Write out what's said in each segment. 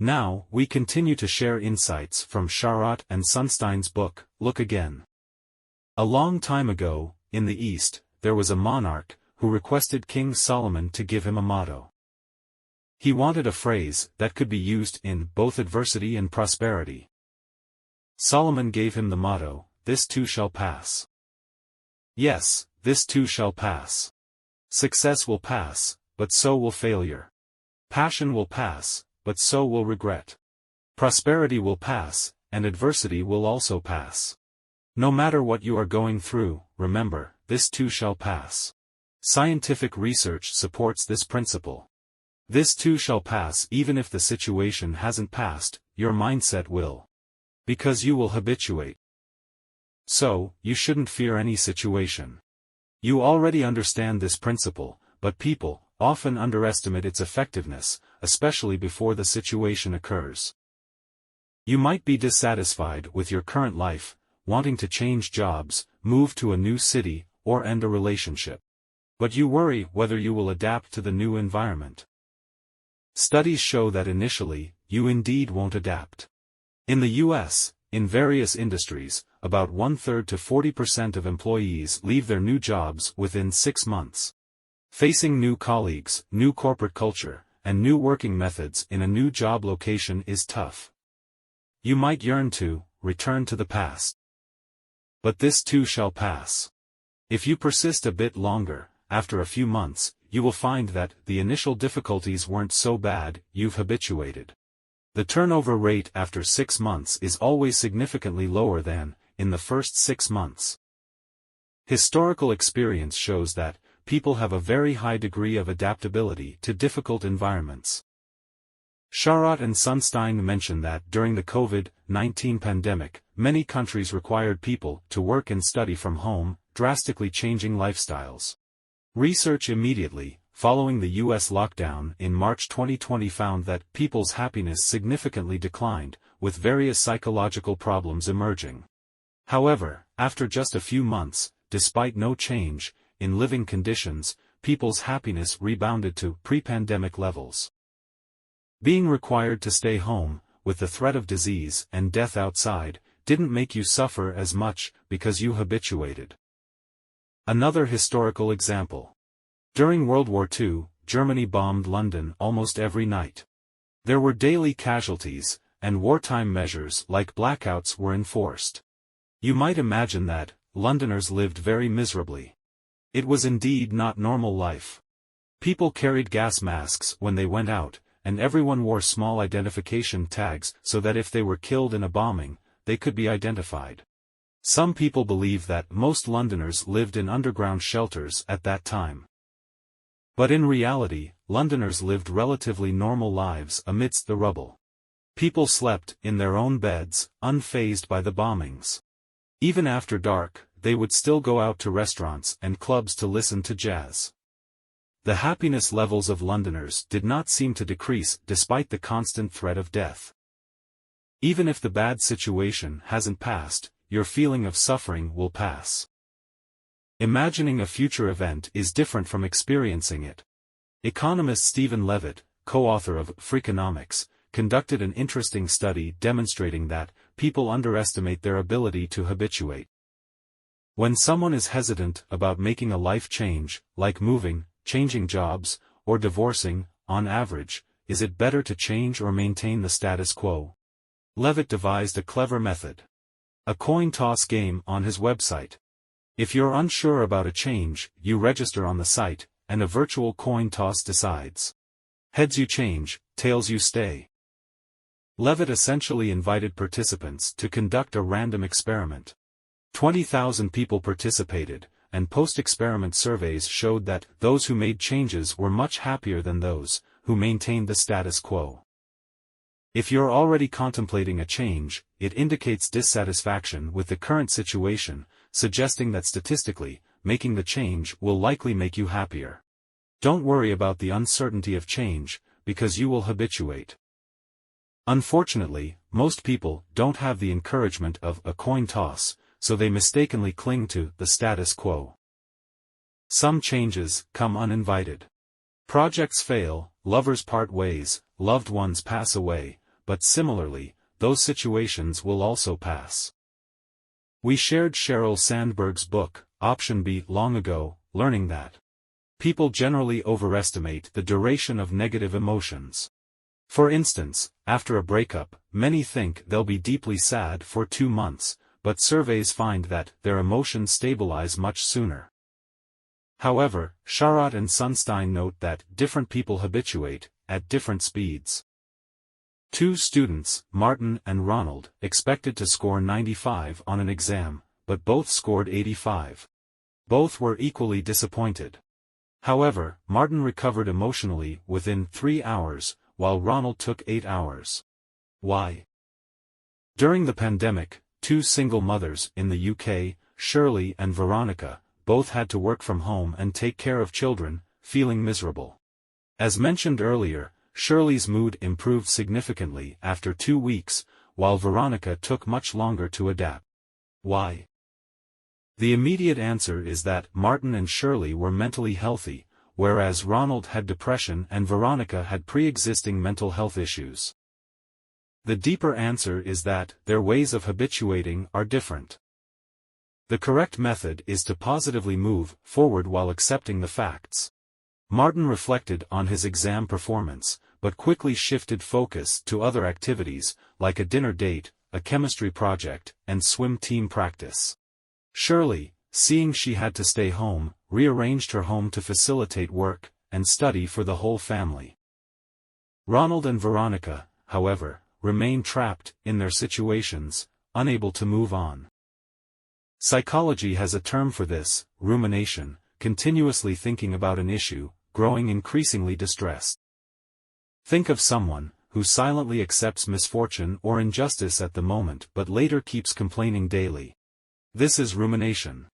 Now, we continue to share insights from Sharot and Sunstein's book, Look Again. A long time ago, in the East, there was a monarch who requested King Solomon to give him a motto. He wanted a phrase that could be used in both adversity and prosperity. Solomon gave him the motto, "This too shall pass." Yes, this too shall pass. Success will pass, but so will failure. Passion will pass, but so will regret. Prosperity will pass, and adversity will also pass. No matter what you are going through, remember, this too shall pass. Scientific research supports this principle. This too shall pass. Even if the situation hasn't passed, your mindset will. Because you will habituate. So, you shouldn't fear any situation. You already understand this principle, but people often underestimate its effectiveness, especially before the situation occurs. You might be dissatisfied with your current life, wanting to change jobs, move to a new city, or end a relationship. But you worry whether you will adapt to the new environment. Studies show that initially, you indeed won't adapt. In the US, in various industries, about 1/3 to 40% of employees leave their new jobs within 6 months. Facing new colleagues, new corporate culture, and new working methods in a new job location is tough. You might yearn to return to the past. But this too shall pass. If you persist a bit longer, after a few months, you will find that the initial difficulties weren't so bad. You've habituated. The turnover rate after 6 months is always significantly lower than in the first 6 months. Historical experience shows that people have a very high degree of adaptability to difficult environments. Sharot and Sunstein mention that during the COVID-19 pandemic, many countries required people to work and study from home, drastically changing lifestyles. Research immediately following the US lockdown in March 2020 found that people's happiness significantly declined, with various psychological problems emerging. However, after just a few months, despite no change in living conditions, people's happiness rebounded to pre-pandemic levels. Being required to stay home, with the threat of disease and death outside, didn't make you suffer as much because you habituated. Another historical example. During World War II, Germany bombed London almost every night. There were daily casualties, and wartime measures like blackouts were enforced. You might imagine that Londoners lived very miserably. It was indeed not normal life. People carried gas masks when they went out, and everyone wore small identification tags so that if they were killed in a bombing, they could be identified. Some people believe that most Londoners lived in underground shelters at that time. But in reality, Londoners lived relatively normal lives amidst the rubble. People slept in their own beds, unfazed by the bombings. Even after dark, they would still go out to restaurants and clubs to listen to jazz. The happiness levels of Londoners did not seem to decrease despite the constant threat of death. Even if the bad situation hasn't passed, your feeling of suffering will pass. Imagining a future event is different from experiencing it. Economist Stephen Levitt, co-author of Freakonomics, conducted an interesting study demonstrating that people underestimate their ability to habituate. When someone is hesitant about making a life change, like moving, changing jobs, or divorcing, on average, is it better to change or maintain the status quo? Levitt devised a clever method. A coin toss game on his website. If you're unsure about a change, you register on the site, and a virtual coin toss decides. Heads you change, tails you stay. Levitt essentially invited participants to conduct a random experiment. 20,000 people participated, and post-experiment surveys showed that those who made changes were much happier than those who maintained the status quo. If you're already contemplating a change, it indicates dissatisfaction with the current situation, suggesting that statistically, making the change will likely make you happier. Don't worry about the uncertainty of change, because you will habituate. Unfortunately, most people don't have the encouragement of a coin toss, so they mistakenly cling to the status quo. Some changes come uninvited. Projects fail, lovers part ways, loved ones pass away, but similarly, those situations will also pass. We shared Sheryl Sandberg's book, Option B, long ago, learning that people generally overestimate the duration of negative emotions. For instance, after a breakup, many think they'll be deeply sad for 2 months, but surveys find that their emotions stabilize much sooner. However, Sharot and Sunstein note that different people habituate at different speeds. 2 students, Martin and Ronald, expected to score 95 on an exam, but both scored 85. Both were equally disappointed. However, Martin recovered emotionally within 3 hours, while Ronald took 8 hours. Why? During the pandemic, 2 single mothers in the UK, Shirley and Veronica, both had to work from home and take care of children, feeling miserable. As mentioned earlier, Shirley's mood improved significantly after 2 weeks, while Veronica took much longer to adapt. Why? The immediate answer is that Martin and Shirley were mentally healthy, whereas Ronald had depression and Veronica had pre-existing mental health issues. The deeper answer is that their ways of habituating are different. The correct method is to positively move forward while accepting the facts. Martin reflected on his exam performance, but quickly shifted focus to other activities, like a dinner date, a chemistry project, and swim team practice. Shirley, seeing she had to stay home, rearranged her home to facilitate work and study for the whole family. Ronald and Veronica, however, remained trapped in their situations, unable to move on. Psychology has a term for this, rumination, continuously thinking about an issue, growing increasingly distressed. Think of someone who silently accepts misfortune or injustice at the moment but later keeps complaining daily. This is rumination.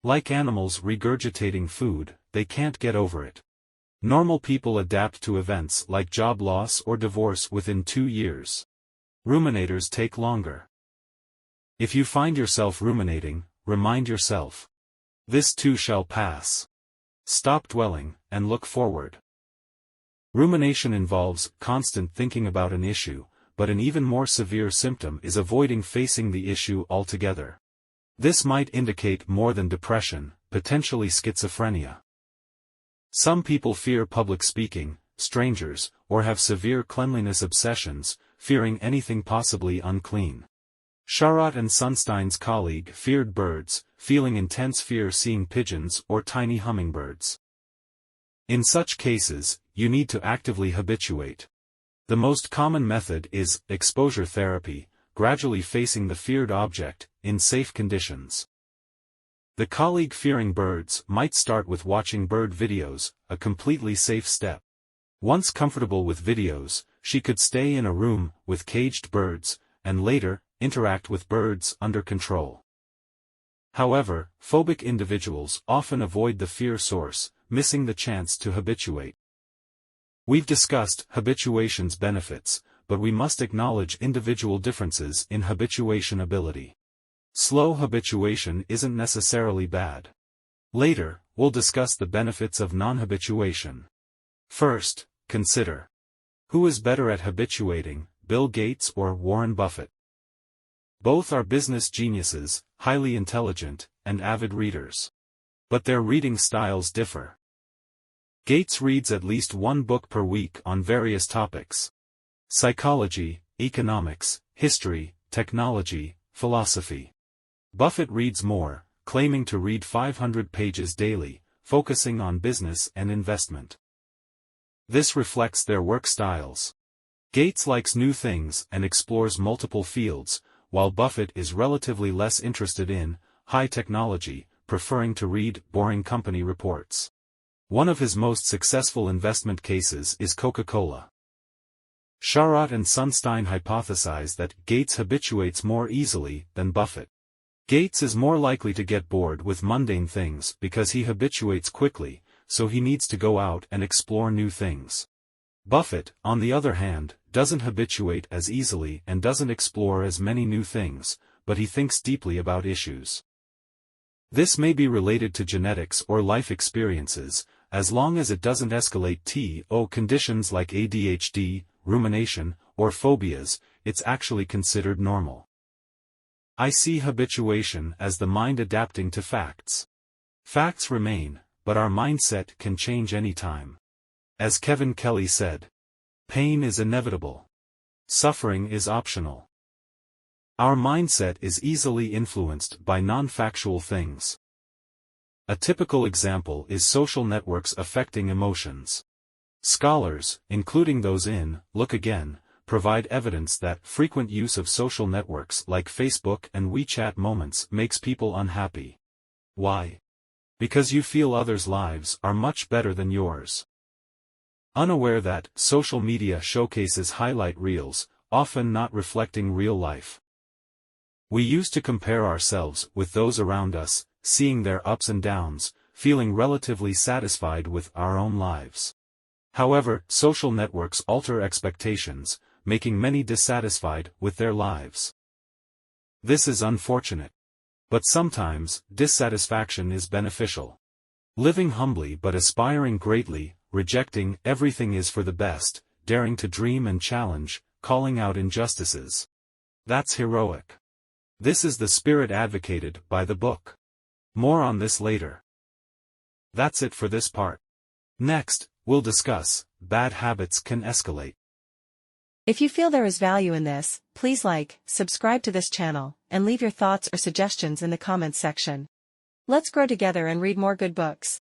Like animals regurgitating food, they can't get over it. Normal people adapt to events like job loss or divorce within 2 years. Ruminators take longer. If you find yourself ruminating, remind yourself. This too shall pass. Stop dwelling, and look forward. Rumination involves constant thinking about an issue, but an even more severe symptom is avoiding facing the issue altogether. This might indicate more than depression, potentially schizophrenia. Some people fear public speaking, strangers, or have severe cleanliness obsessions, fearing anything possibly unclean. Sharot and Sunstein's colleague feared birds, feeling intense fear seeing pigeons or tiny hummingbirds. In such cases, you need to actively habituate. The most common method is exposure therapy, gradually facing the feared object, in safe conditions. The colleague fearing birds might start with watching bird videos, a completely safe step. Once comfortable with videos, she could stay in a room with caged birds, and later, interact with birds under control. However, phobic individuals often avoid the fear source, missing the chance to habituate. We've discussed habituation's benefits, but we must acknowledge individual differences in habituation ability. Slow habituation isn't necessarily bad. Later, we'll discuss the benefits of non-habituation. First, consider. Who is better at habituating, Bill Gates or Warren Buffett? Both are business geniuses, highly intelligent, and avid readers. But their reading styles differ. Gates reads at least 1 book per week on various topics: psychology, economics, history, technology, philosophy. Buffett reads more, claiming to read 500 pages daily, focusing on business and investment. This reflects their work styles. Gates likes new things and explores multiple fields, while Buffett is relatively less interested in high technology, preferring to read boring company reports. One of his most successful investment cases is Coca-Cola. Sharot and Sunstein hypothesize that Gates habituates more easily than Buffett. Gates is more likely to get bored with mundane things because he habituates quickly, so he needs to go out and explore new things. Buffett, on the other hand, doesn't habituate as easily and doesn't explore as many new things, but he thinks deeply about issues. This may be related to genetics or life experiences, as long as it doesn't escalate to conditions like ADHD, rumination, or phobias, it's actually considered normal. I see habituation as the mind adapting to facts. Facts remain, but our mindset can change anytime. As Kevin Kelly said, pain is inevitable. Suffering is optional. Our mindset is easily influenced by non-factual things. A typical example is social networks affecting emotions. Scholars, including those in Look Again, provide evidence that frequent use of social networks like Facebook and WeChat moments makes people unhappy. Why? Because you feel others' lives are much better than yours. Unaware that social media showcases highlight reels, often not reflecting real life. We used to compare ourselves with those around us, seeing their ups and downs, feeling relatively satisfied with our own lives. However, social networks alter expectations, making many dissatisfied with their lives. This is unfortunate. But sometimes, dissatisfaction is beneficial. Living humbly but aspiring greatly, rejecting everything is for the best, daring to dream and challenge, calling out injustices. That's heroic. This is the spirit advocated by the book. More on this later. That's it for this part. Next, we'll discuss, bad habits can escalate. If you feel there is value in this, please like, subscribe to this channel, and leave your thoughts or suggestions in the comments section. Let's grow together and read more good books.